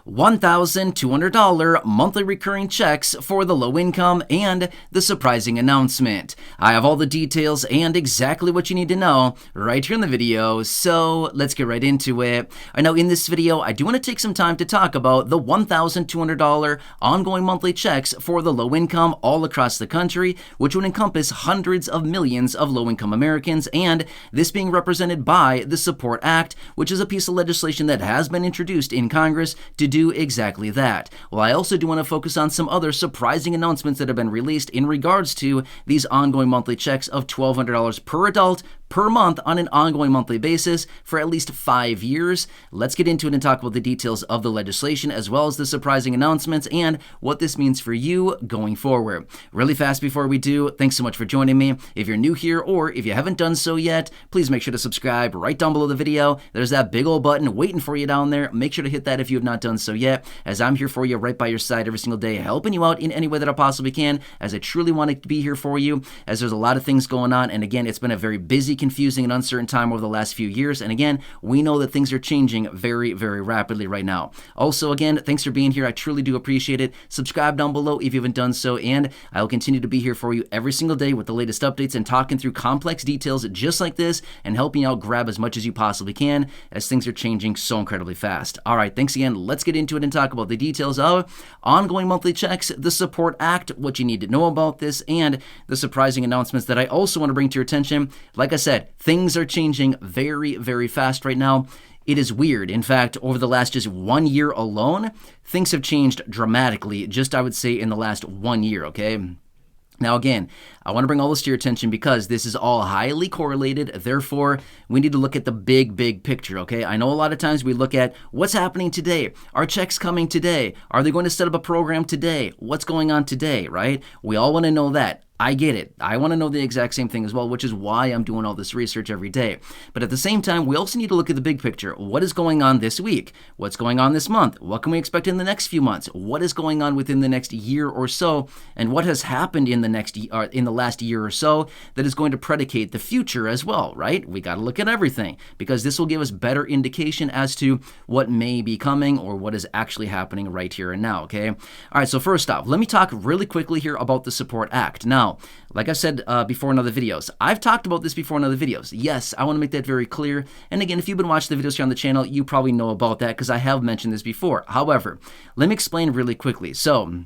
$1,200 monthly recurring checks for the low income, and the surprising announcement. I have all the details and exactly what you need to know right here in the video, so let's get right into it. I know in this video, I do want to take some time to talk about the $1,200 ongoing monthly checks for the low income all across the country, which would encompass hundreds of millions of low income Americans, and this being represented by the SUPPORT Act, which is a piece of legislation that has been introduced in Congress to do exactly that. Well, I also do want to focus on some other surprising announcements that have been released in regards to these ongoing monthly checks of $1,200 per adult per month on an ongoing monthly basis for at least 5 years. Let's get into it and talk about the details of the legislation as well as the surprising announcements and what this means for you going forward. Really fast before we do, thanks so much for joining me. If you're new here or if you haven't done so yet, please make sure to subscribe right down below the video. There's that big old button waiting for you down there. Make sure to hit that if you have not done so yet, as I'm here for you right by your side every single day, helping you out in any way that I possibly can, as I truly want to be here for you, as there's a lot of things going on. And again, it's been a very busy, confusing, and uncertain time over the last few years. And again, we know that things are changing very, very rapidly right now. Also, again, thanks for being here. I truly do appreciate it. Subscribe down below if you haven't done so, and I will continue to be here for you every single day with the latest updates and talking through complex details just like this and helping you out grab as much as you possibly can as things are changing so incredibly fast. All right, thanks again. Let's get into it and talk about the details of ongoing monthly checks, the SUPPORT Act, what you need to know about this, and the surprising announcements that I also want to bring to your attention. Like I said, things are changing very, very fast right now. It is weird. In fact, over the last just 1 year alone, things have changed dramatically, just I would say in the last 1 year, okay? Now, again, I want to bring all this to your attention because this is all highly correlated. Therefore, we need to look at the big picture, okay? I know a lot of times we look at what's happening today. Are checks coming today? Are they going to set up a program today? What's going on today, right? We all want to know that. I get it. I want to know the exact same thing as well, which is why I'm doing all this research every day. But at the same time, we also need to look at the big picture. What is going on this week? What's going on this month? What can we expect in the next few months? What is going on within the next year or so? And what has happened in the last year or so that is going to predicate the future as well, right? We got to look at everything because this will give us better indication as to what may be coming or what is actually happening right here and now, okay? All right, so first off, let me talk really quickly here about the SUPPORT Act. Now, like I said before in other videos, I've talked about this before in other videos. Yes, I want to make that very clear. And again, if you've been watching the videos here on the channel, you probably know about that because I have mentioned this before. However, let me explain really quickly. So,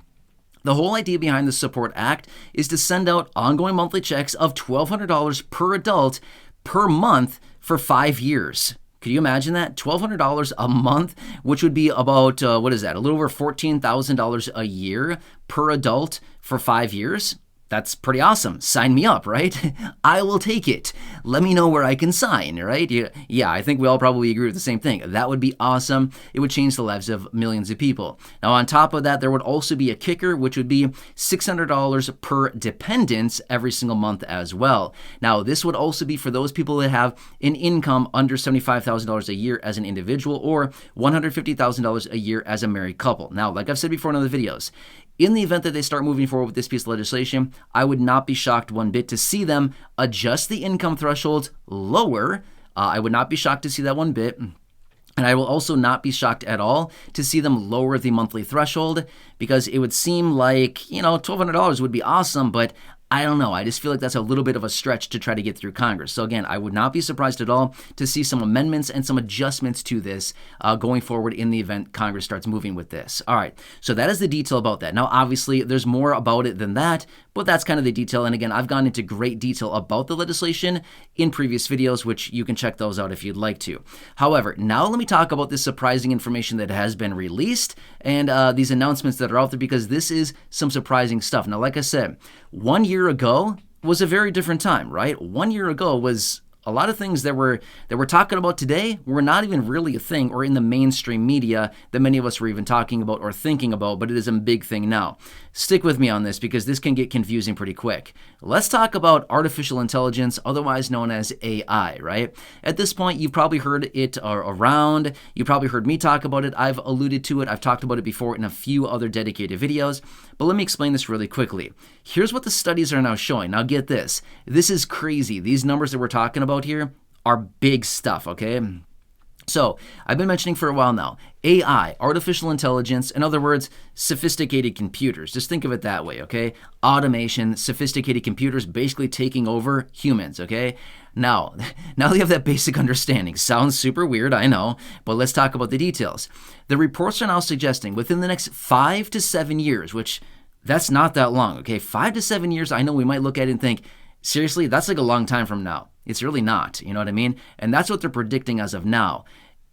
the whole idea behind the SUPPORT Act is to send out ongoing monthly checks of $1,200 per adult per month for 5 years. Could you imagine that? $1,200 a month, which would be about, a little over $14,000 a year per adult for 5 years? That's pretty awesome. Sign me up, right? I will take it. Let me know where I can sign, right? Yeah, I think we all probably agree with the same thing. That would be awesome. It would change the lives of millions of people. Now, on top of that, there would also be a kicker, which would be $600 per dependent every single month as well. Now, this would also be for those people that have an income under $75,000 a year as an individual or $150,000 a year as a married couple. Now, like I've said before in other videos, in the event that they start moving forward with this piece of legislation, I would not be shocked one bit to see them adjust the income thresholds lower. I would not be shocked to see that one bit. And I will also not be shocked at all to see them lower the monthly threshold because it would seem like, $1,200 would be awesome, but I don't know. I just feel like that's a little bit of a stretch to try to get through Congress. So again, I would not be surprised at all to see some amendments and some adjustments to this going forward in the event Congress starts moving with this. All right, so that is the detail about that. Now, obviously, there's more about it than that, but that's kind of the detail. And again, I've gone into great detail about the legislation in previous videos, which you can check those out if you'd like to. However, now let me talk about this surprising information that has been released and these announcements that are out there because this is some surprising stuff. Now, like I said, 1 year ago was a very different time, right? 1 year ago was a lot of things that we're talking about today were not even really a thing or in the mainstream media that many of us were even talking about or thinking about, but it is a big thing now. Stick with me on this because this can get confusing pretty quick. Let's talk about artificial intelligence, otherwise known as AI, right? At this point, you've probably heard it around. You probably heard me talk about it. I've alluded to it. I've talked about it before in a few other dedicated videos, but let me explain this really quickly. Here's what the studies are now showing. Now get this. This is crazy. These numbers that we're talking about here are big stuff, okay? So, I've been mentioning for a while now, AI, artificial intelligence, in other words, sophisticated computers. Just think of it that way, okay? Automation, sophisticated computers basically taking over humans, okay? Now that you have that basic understanding, sounds super weird, I know, but let's talk about the details. The reports are now suggesting within the next 5 to 7 years, which that's not that long, okay? 5 to 7 years, I know we might look at it and think, seriously, that's like a long time from now. It's really not, you know what I mean? And that's what they're predicting as of now.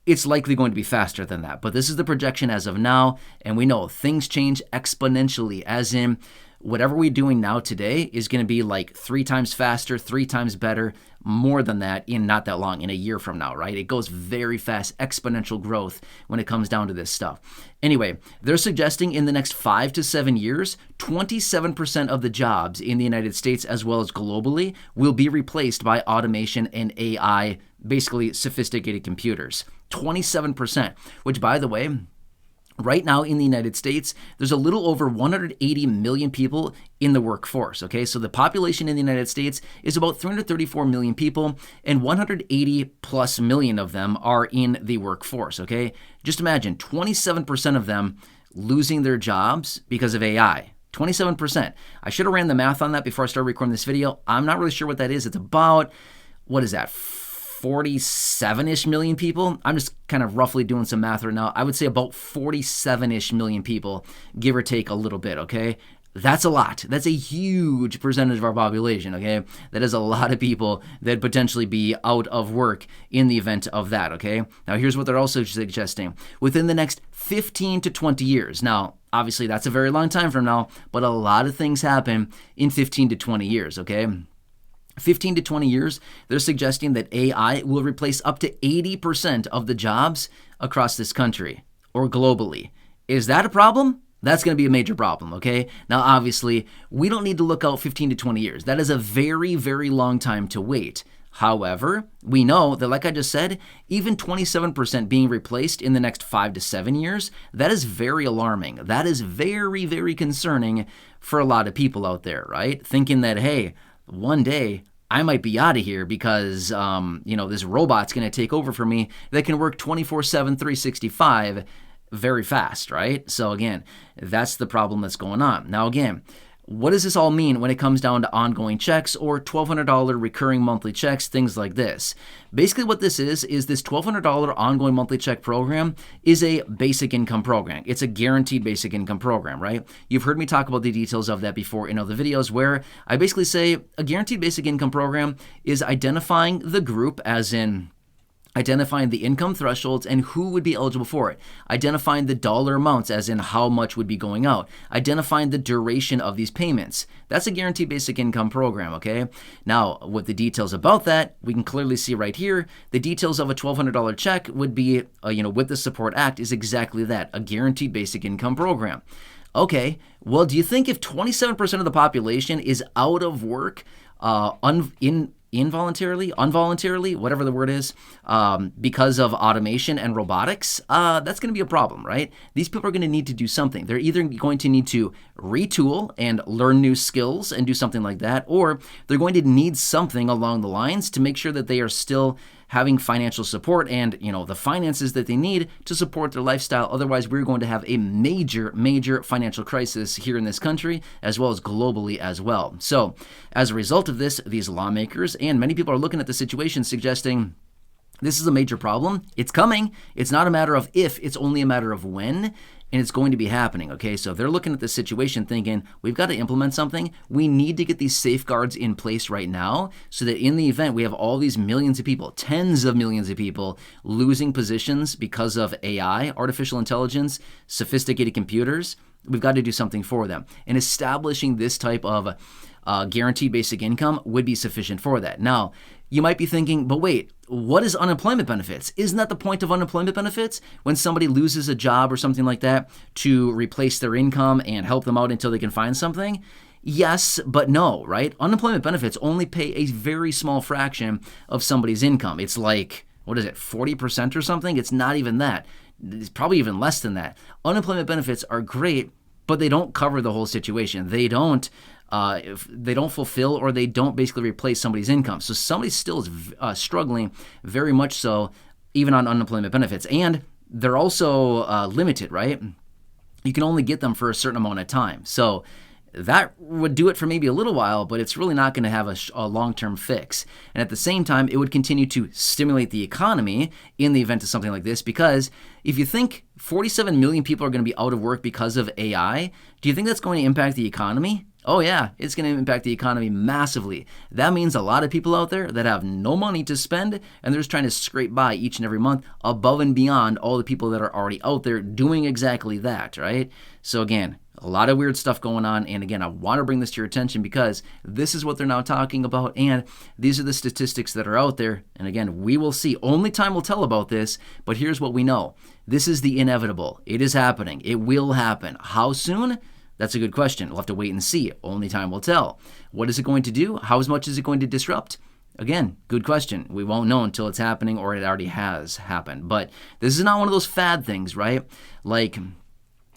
It's likely going to be faster than that, but this is the projection as of now, and we know things change exponentially, as in whatever we're doing now today is going to be like 3 times faster, 3 times better, more than that in not that long, in a year from now, right? It goes very fast, exponential growth when it comes down to this stuff. Anyway, they're suggesting in the next 5 to 7 years, 27% of the jobs in the United States as well as globally will be replaced by automation and AI, basically sophisticated computers. 27%, which by the way, right now in the United States, there's a little over 180 million people in the workforce, okay? So the population in the United States is about 334 million people, and 180 plus million of them are in the workforce, okay? Just imagine 27% of them losing their jobs because of AI. 27%. I should have ran the math on that before I started recording this video. I'm not really sure what that is. It's about, what is that, 47-ish million people. I'm just kind of roughly doing some math right now. I would say about 47-ish million people, give or take a little bit, okay? That's a lot. That's a huge percentage of our population, okay? That is a lot of people that potentially be out of work in the event of that, okay? Now, here's what they're also suggesting. Within the next 15 to 20 years. Now, obviously, that's a very long time from now, but a lot of things happen in 15 to 20 years, okay? 15 to 20 years, they're suggesting that AI will replace up to 80% of the jobs across this country or globally. Is that a problem? That's going to be a major problem, okay? Now, obviously, we don't need to look out 15 to 20 years. That is a very, very long time to wait. However, we know that, like I just said, even 27% being replaced in the next 5 to 7 years, that is very alarming. That is very, very concerning for a lot of people out there, right? Thinking that, hey, one day I might be out of here because, this robot's going to take over for me that can work 24/7, 365 very fast, right? So again, that's the problem that's going on. Now again, what does this all mean when it comes down to ongoing checks or $1,200 recurring monthly checks, things like this? Basically what this is this $1,200 ongoing monthly check program is a basic income program. It's a guaranteed basic income program, right? You've heard me talk about the details of that before in other videos where I basically say a guaranteed basic income program is identifying the group, as in identifying the income thresholds and who would be eligible for it, identifying the dollar amounts as in how much would be going out, identifying the duration of these payments. That's a guaranteed basic income program, okay? Now, with the details about that, we can clearly see right here, the details of a $1,200 check would be, with the Support Act is exactly that, a guaranteed basic income program. Okay, well, do you think if 27% of the population is out of work involuntarily, whatever the word is, because of automation and robotics, that's going to be a problem, right? These people are going to need to do something. They're either going to need to retool and learn new skills and do something like that, or they're going to need something along the lines to make sure that they are still having financial support and, the finances that they need to support their lifestyle. Otherwise, we're going to have a major, major financial crisis here in this country, as well as globally as well. So as a result of this, these lawmakers and many people are looking at the situation suggesting this is a major problem. It's coming. It's not a matter of if, it's only a matter of when. And it's going to be happening, okay? So they're looking at the situation thinking, we've got to implement something. We need to get these safeguards in place right now so that in the event we have all these millions of people, tens of millions of people losing positions because of AI, artificial intelligence, sophisticated computers, we've got to do something for them. And establishing this type of guaranteed basic income would be sufficient for that. Now, you might be thinking, but wait, what is unemployment benefits? Isn't that the point of unemployment benefits? When somebody loses a job or something like that to replace their income and help them out until they can find something? Yes, but no, right? Unemployment benefits only pay a very small fraction of somebody's income. It's like, 40% or something? It's not even that. It's probably even less than that. Unemployment benefits are great, but they don't cover the whole situation. They don't if they don't fulfill or they don't basically replace somebody's income. So somebody still is struggling very much so even on unemployment benefits. And they're also limited, right? You can only get them for a certain amount of time. So that would do it for maybe a little while, but it's really not going to have a long-term fix. And at the same time, it would continue to stimulate the economy in the event of something like this, because if you think 47 million people are going to be out of work because of AI, do you think that's going to impact the economy? Oh yeah, it's going to impact the economy massively. That means a lot of people out there that have no money to spend, and they're just trying to scrape by each and every month above and beyond all the people that are already out there doing exactly that, right? So again, a lot of weird stuff going on, and again, I want to bring this to your attention because this is what they're now talking about, and these are the statistics that are out there. And again, we will see. Only time will tell about this, but here's what we know. This is the inevitable. It is happening. It will happen. How soon? That's a good question. We'll have to wait and see. Only time will tell. What is it going to do? How much is it going to disrupt? Again, good question. We won't know until it's happening or it already has happened. But this is not one of those fad things, right? Like,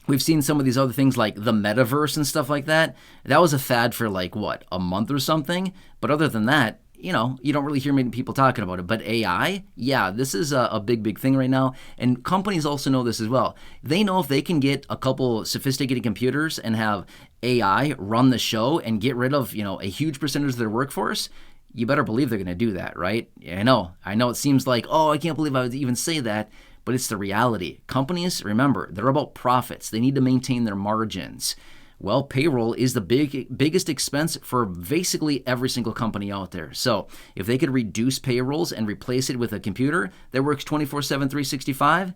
we've seen some of these other things like the metaverse and stuff like that. That was a fad for like, what, a month or something? But other than that, you don't really hear many people talking about it. But AI, yeah, this is a big thing right now. And companies also know this as well. They know if they can get a couple sophisticated computers and have AI run the show and get rid of, a huge percentage of their workforce, you better believe they're going to do that, right? I know it seems like, oh, I can't believe I would even say that. But it's the reality. Companies, remember, they're about profits. They need to maintain their margins. Well, payroll is the biggest expense for basically every single company out there. So if they could reduce payrolls and replace it with a computer that works 24/7, 365,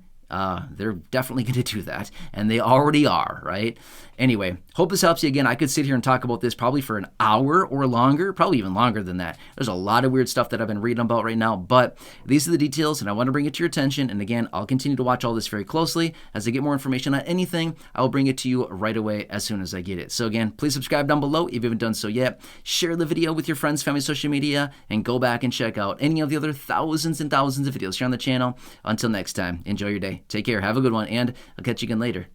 they're definitely going to do that, and they already are, right? Anyway, hope this helps you. Again, I could sit here and talk about this probably for an hour or longer, probably even longer than that. There's a lot of weird stuff that I've been reading about right now, but these are the details, and I want to bring it to your attention. And again, I'll continue to watch all this very closely. As I get more information on anything, I'll bring it to you right away as soon as I get it. So again, please subscribe down below if you haven't done so yet. Share the video with your friends, family, social media, and go back and check out any of the other thousands and thousands of videos here on the channel. Until next time, enjoy your day. Take care. Have a good one, and I'll catch you again later.